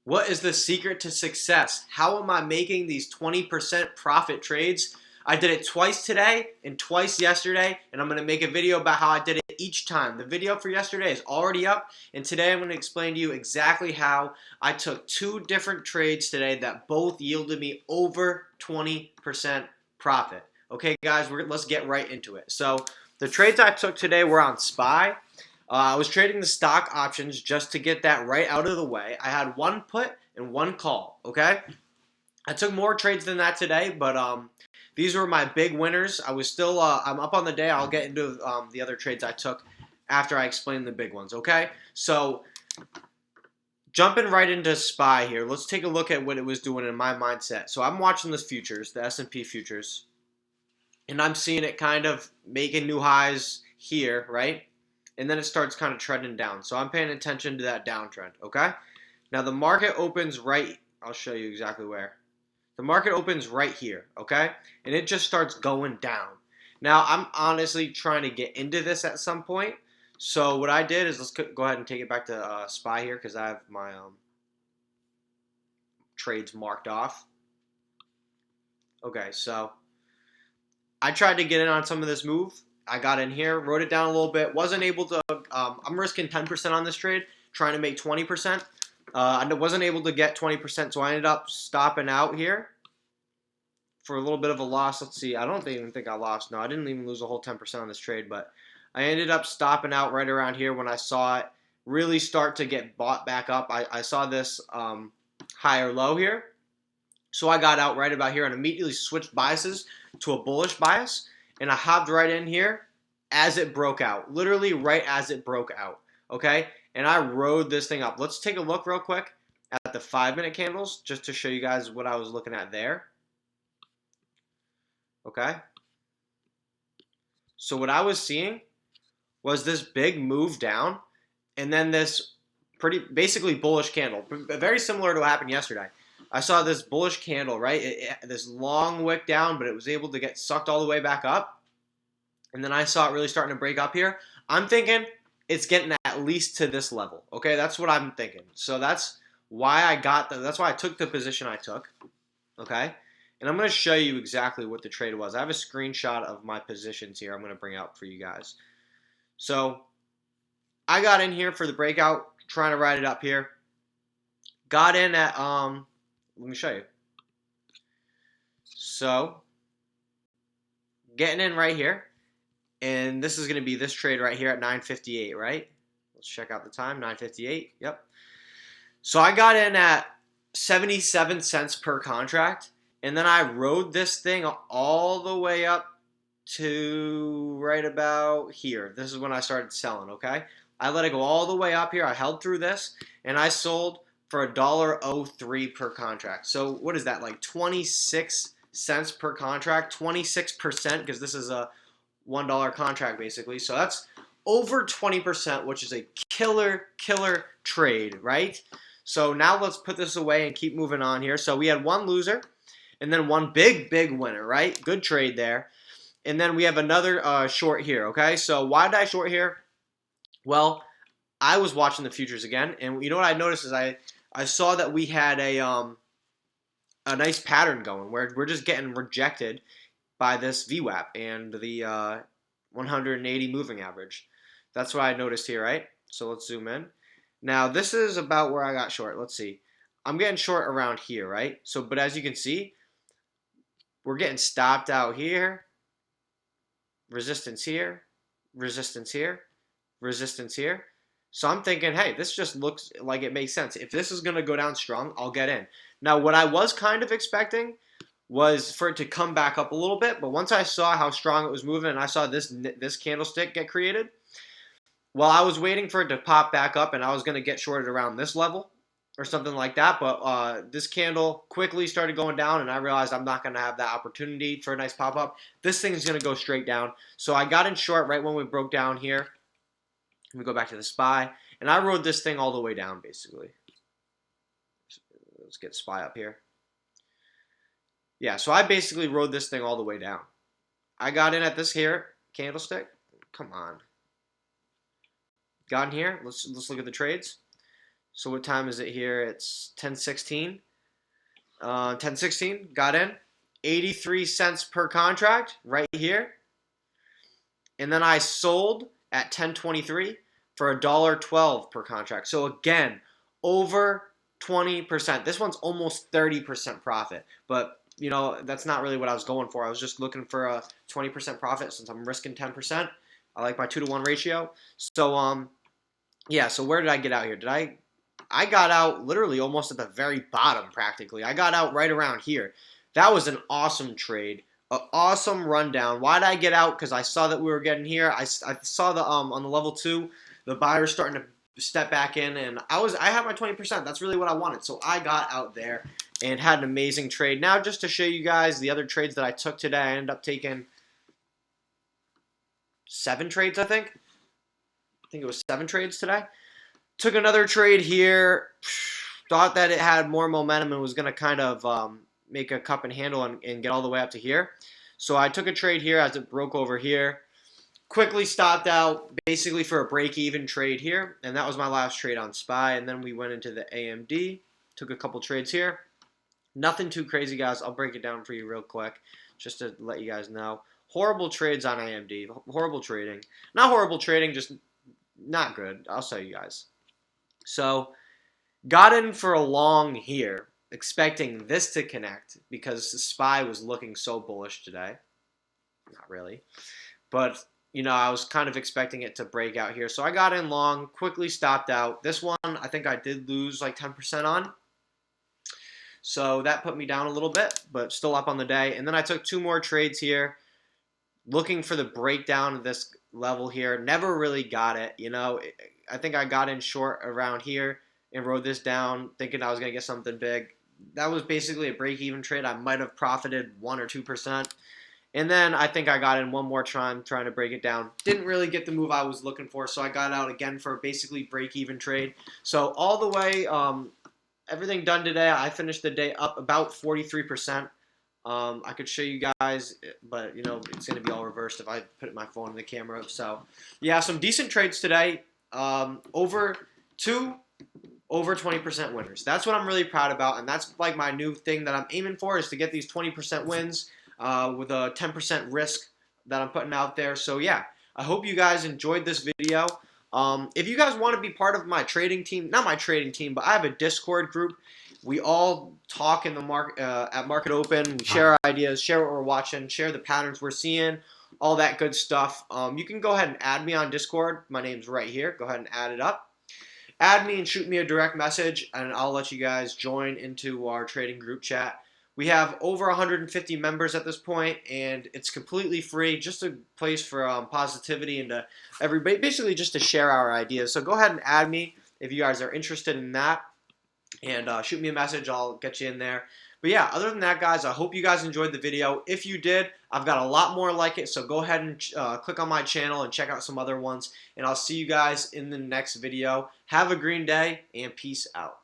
What is the secret to success? How am I making these 20% profit trades? I did it twice today and twice yesterday, and I'm going to make a video about how I did it each time. The video for yesterday is already up, and today I'm going to explain to you exactly how I took two different trades today that both yielded me over 20% profit. Okay, guys, let's get right into it. So the trades I took today were on SPY. I was trading the stock options just to get that right out of the way. I had one put and one call, okay? I took more trades than that today, but these were my big winners. I was still, I'm up on the day. I'll get into the other trades I took after I explain the big ones, okay? So jumping right into SPY here, let's take a look at what it was doing in my mindset. So I'm watching the futures, the S&P futures, and I'm seeing it kind of making new highs here, right? And then it starts kind of trending down. So I'm paying attention to that downtrend, okay? Now the market opens right, I'll show you exactly where. The market opens right here, okay? And it just starts going down. Now I'm honestly trying to get into this at some point. So what I did is let's go ahead and take it back to SPY here because I have my trades marked off. Okay, so I tried to get in on some of this move. I got in here, wrote it down a little bit. Wasn't able to. I'm risking 10% on this trade, trying to make 20%. I wasn't able to get 20%, so I ended up stopping out here for a little bit of a loss. Let's see. I don't even think I lost. No, I didn't even lose a whole 10% on this trade, but I ended up stopping out right around here when I saw it really start to get bought back up. I saw this higher low here. So I got out right about here and immediately switched biases to a bullish bias. And I hopped right in here as it broke out. Literally right as it broke out. Okay? And I rode this thing up. Let's take a look real quick at the 5-minute candles just to show you guys what I was looking at there. Okay? So what I was seeing was this big move down and then this pretty basically bullish candle. Very similar to what happened yesterday. I saw this bullish candle, right? This long wick down, but it was able to get sucked all the way back up. And then I saw it really starting to break up here. I'm thinking it's getting at least to this level. Okay, that's what I'm thinking. So that's why that's why I took the position I took. Okay, and I'm going to show you exactly what the trade was. I have a screenshot of my positions here. I'm going to bring out for you guys. So I got in here for the breakout, trying to ride it up here. Got in at let me show you. So, getting in right here, and this is going to be this trade right here at 9:58, right? Let's check out the time, 9:58. Yep. So I got in at 77 cents per contract, and then I rode this thing all the way up to right about here. This is when I started selling, okay? I let it go all the way up here. I held through this, and I sold for $1.03 per contract. So what is that, like 26 cents per contract? 26%, because this is a $1 contract basically. So that's over 20%, which is a killer trade, right? So now let's put this away and keep moving on here. So we had one loser and then one big winner, right? Good trade there. And then we have another short here, okay? So why did I short here? Well, I was watching the futures again, and you know what I noticed is I saw that we had a nice pattern going where we're just getting rejected by this VWAP and the 180 moving average. That's what I noticed here, right? So let's zoom in. Now this is about where I got short. Let's see. I'm getting short around here, right? So, but as you can see, we're getting stopped out here. Resistance here, resistance here, resistance here. So I'm thinking, hey, this just looks like it makes sense. If this is going to go down strong, I'll get in. Now, what I was kind of expecting was for it to come back up a little bit, but once I saw how strong it was moving and I saw this candlestick get created, well, I was waiting for it to pop back up and I was going to get shorted around this level or something like that, but this candle quickly started going down and I realized I'm not going to have that opportunity for a nice pop-up. This thing is going to go straight down. So I got in short right when we broke down here. Let me go back to the SPY, and I rode this thing all the way down, basically. Let's get SPY up here. Yeah, so I basically rode this thing all the way down. I got in at this here candlestick. Come on. Got in here. Let's look at the trades. So what time is it here? It's 10:16. 10:16. Got in. 83 cents per contract right here. And then I sold at 10:23 for $1.12 per contract. So again, over 20%. This one's almost 30% profit. But you know, that's not really what I was going for. I was just looking for a 20% profit since I'm risking 10%. I like my 2-to-1 ratio. So yeah, so where did I get out here? I got out literally almost at the very bottom practically. I got out right around here. That was an awesome trade. An awesome rundown. Why did I get out? Because I saw that we were getting here. I saw the on the level 2, the buyers starting to step back in, and I had my 20%. That's really what I wanted. So I got out there and had an amazing trade. Now just to show you guys the other trades that I took today, I ended up taking 7 trades, I think. I think it was 7 trades today. Took another trade here. Thought that it had more momentum and was going to kind of make a cup and handle and get all the way up to here. So I took a trade here as it broke over here. Quickly stopped out basically for a break-even trade here. And that was my last trade on SPY. And then we went into the AMD. Took a couple trades here. Nothing too crazy, guys. I'll break it down for you real quick just to let you guys know. Horrible trades on AMD. Horrible trading. Not horrible trading, just not good. I'll show you guys. So, got in for a long here, expecting this to connect because the SPY was looking so bullish today. Not really. But, you know, I was kind of expecting it to break out here. So I got in long, quickly stopped out. This one, I think I did lose like 10% on. So that put me down a little bit, but still up on the day. And then I took 2 more trades here, looking for the breakdown of this level here. Never really got it, you know. I think I got in short around here and rode this down thinking I was going to get something big. That was basically a break-even trade. I might have profited 1 or 2%. And then I think I got in one more time trying to break it down. Didn't really get the move I was looking for, so I got out again for a basically break-even trade. So all the way, everything done today, I finished the day up about 43%. I could show you guys, but you know it's going to be all reversed if I put my phone in the camera. So yeah, some decent trades today. Over 20% winners. That's what I'm really proud about, and that's like my new thing that I'm aiming for is to get these 20% wins with a 10% risk that I'm putting out there. So yeah, I hope you guys enjoyed this video. If you guys want to be part of my trading team, not my trading team, but I have a Discord group. We all talk in the at Market Open, we share our ideas, share what we're watching, share the patterns we're seeing, all that good stuff. You can go ahead and add me on Discord. My name's right here. Go ahead and add it up. Add me and shoot me a direct message, and I'll let you guys join into our trading group chat. We have over 150 members at this point, and it's completely free, just a place for positivity and to everybody, basically just to share our ideas. So go ahead and add me if you guys are interested in that, and shoot me a message. I'll get you in there. But yeah, other than that, guys, I hope you guys enjoyed the video. If you did, I've got a lot more like it, so go ahead and click on my channel and check out some other ones, and I'll see you guys in the next video. Have a green day, and peace out.